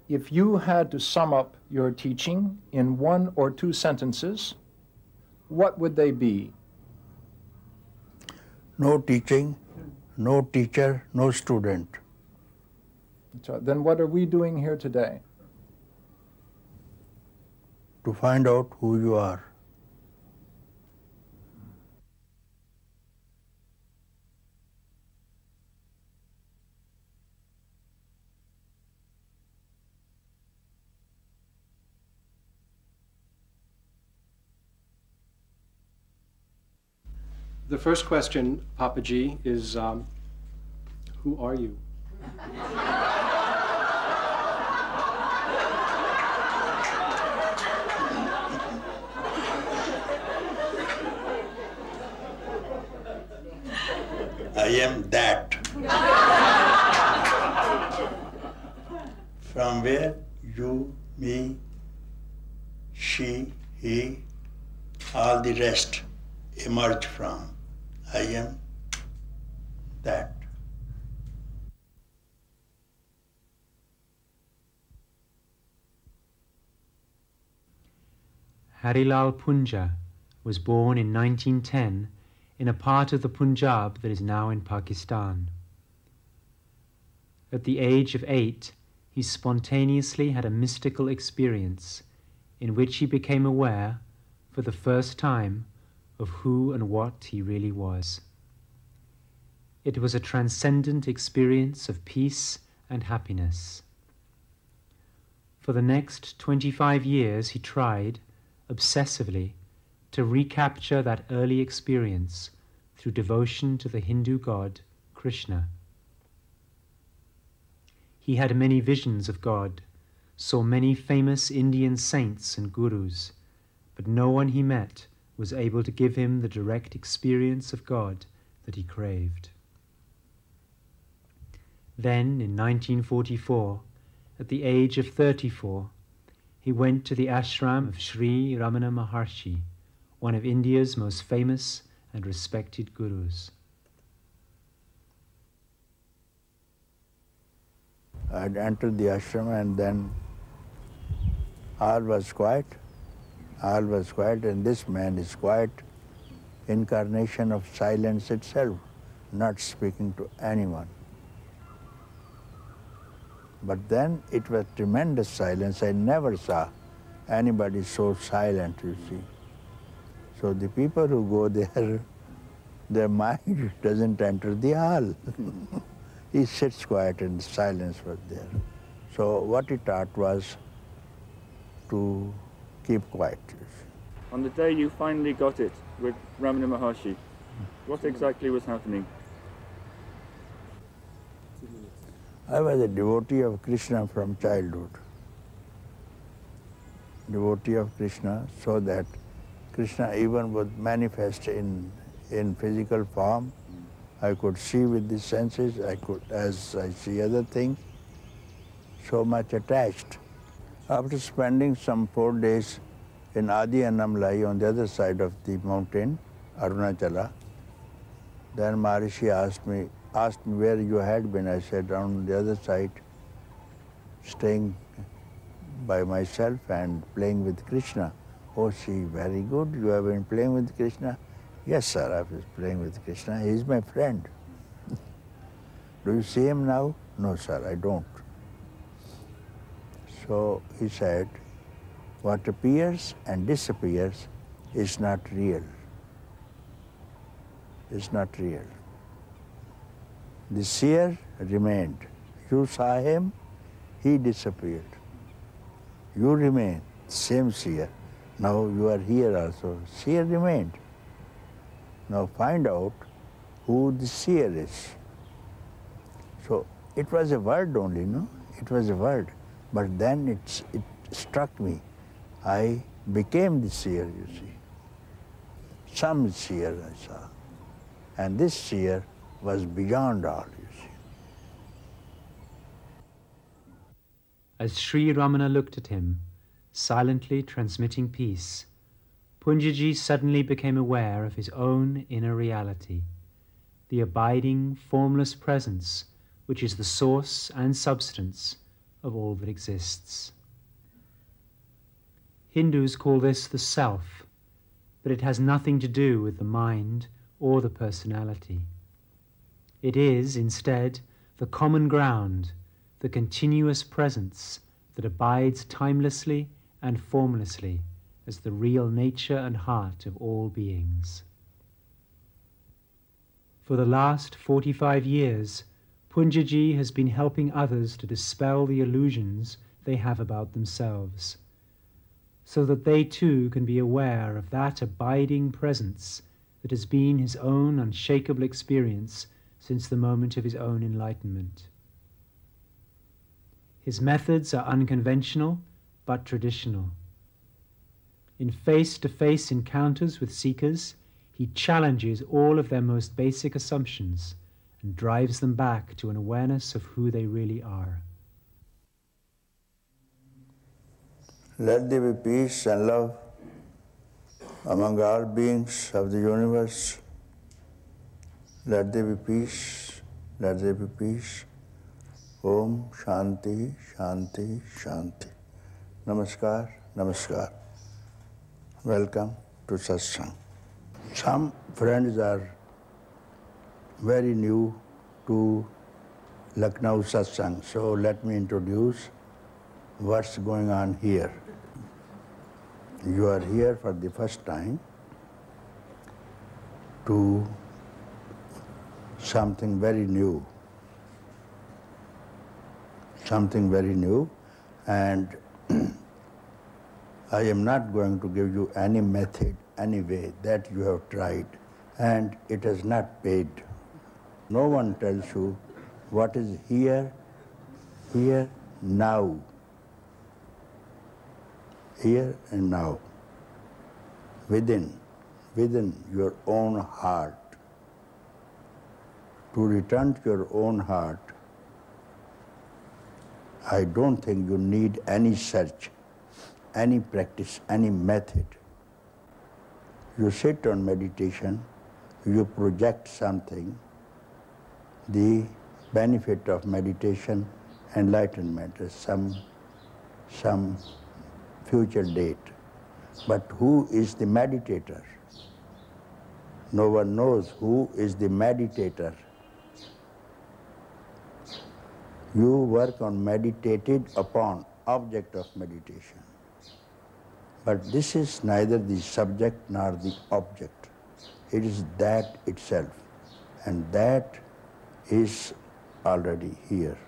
If you had to sum up your teaching in 1 or 2 sentences, what would they be? No teaching, no teacher, no student. So then what are we doing here today? To find out who you are. The first question, Papaji, is who are you? I am that. From where you, me, she, he, all the rest emerge from. I am that. Harilal Punja was born in 1910 in a part of the Punjab that is now in Pakistan. At the age of 8, he spontaneously had a mystical experience in which he became aware, for the first time, of who and what he really was. It was a transcendent experience of peace and happiness. For the next 25 years he tried, obsessively, to recapture that early experience through devotion to the Hindu god, Krishna. He had many visions of God, saw many famous Indian saints and gurus, but no one he met was able to give him the direct experience of God that he craved. Then, in 1944, at the age of 34, he went to the ashram of Sri Ramana Maharshi, one of India's most famous and respected gurus. I had entered the ashram and then all was quiet. All was quiet, and this man is quiet, incarnation of silence itself, not speaking to anyone. But then it was tremendous silence. I never saw anybody so silent, you see. So the people who go there, their mind doesn't enter the hall. He sits quiet and silence was there. So what he taught was to keep quiet. On the day you finally got it with Ramana Maharshi, what exactly was happening? I was a devotee of Krishna from childhood. Devotee of Krishna, so that Krishna even would manifest in physical form. I could see with the senses, as I see other things, so much attached. After spending some 4 days in Adi Annamlai on the other side of the mountain, Arunachala, then Maharishi asked me where you had been. I said, on the other side, staying by myself and playing with Krishna. Oh, see, very good. You have been playing with Krishna? Yes, sir, I was playing with Krishna. He is my friend. Do you see him now? No, sir, I don't. So he said, what appears and disappears is not real. It's not real. The seer remained. You saw him, he disappeared. You remain, same seer. Now you are here also. Seer remained. Now find out who the seer is. So it was a word only, no? It was a word. But then it struck me. I became the seer, you see. Some seer I saw. And this seer was beyond all, you see. As Sri Ramana looked at him, silently transmitting peace, Punjaji suddenly became aware of his own inner reality, the abiding, formless presence which is the source and substance of all that exists. Hindus call this the self, but it has nothing to do with the mind or the personality. It is, instead, the common ground, the continuous presence that abides timelessly and formlessly as the real nature and heart of all beings. For the last 45 years, Punjaji has been helping others to dispel the illusions they have about themselves, so that they too can be aware of that abiding presence that has been his own unshakable experience since the moment of his own enlightenment. His methods are unconventional but traditional. In face-to-face encounters with seekers, he challenges all of their most basic assumptions and drives them back to an awareness of who they really are. Let there be peace and love among all beings of the universe. Let there be peace, let there be peace. Om Shanti, Shanti, Shanti. Namaskar, Namaskar. Welcome to Satsang. Some friends are very new to Lucknow Satsang, so let me introduce what's going on here. You are here for the first time to something very new, and I am not going to give you any method, any way that you have tried, and it has not paid. No one tells you what is here, now. Here and now, within your own heart. To return to your own heart, I don't think you need any search, any practice, any method. You sit on meditation, you project something, the benefit of meditation, enlightenment is some future date. But who is the meditator? No one knows who is the meditator. You work on meditated upon object of meditation. But this is neither the subject nor the object. It is that itself. And that is already here.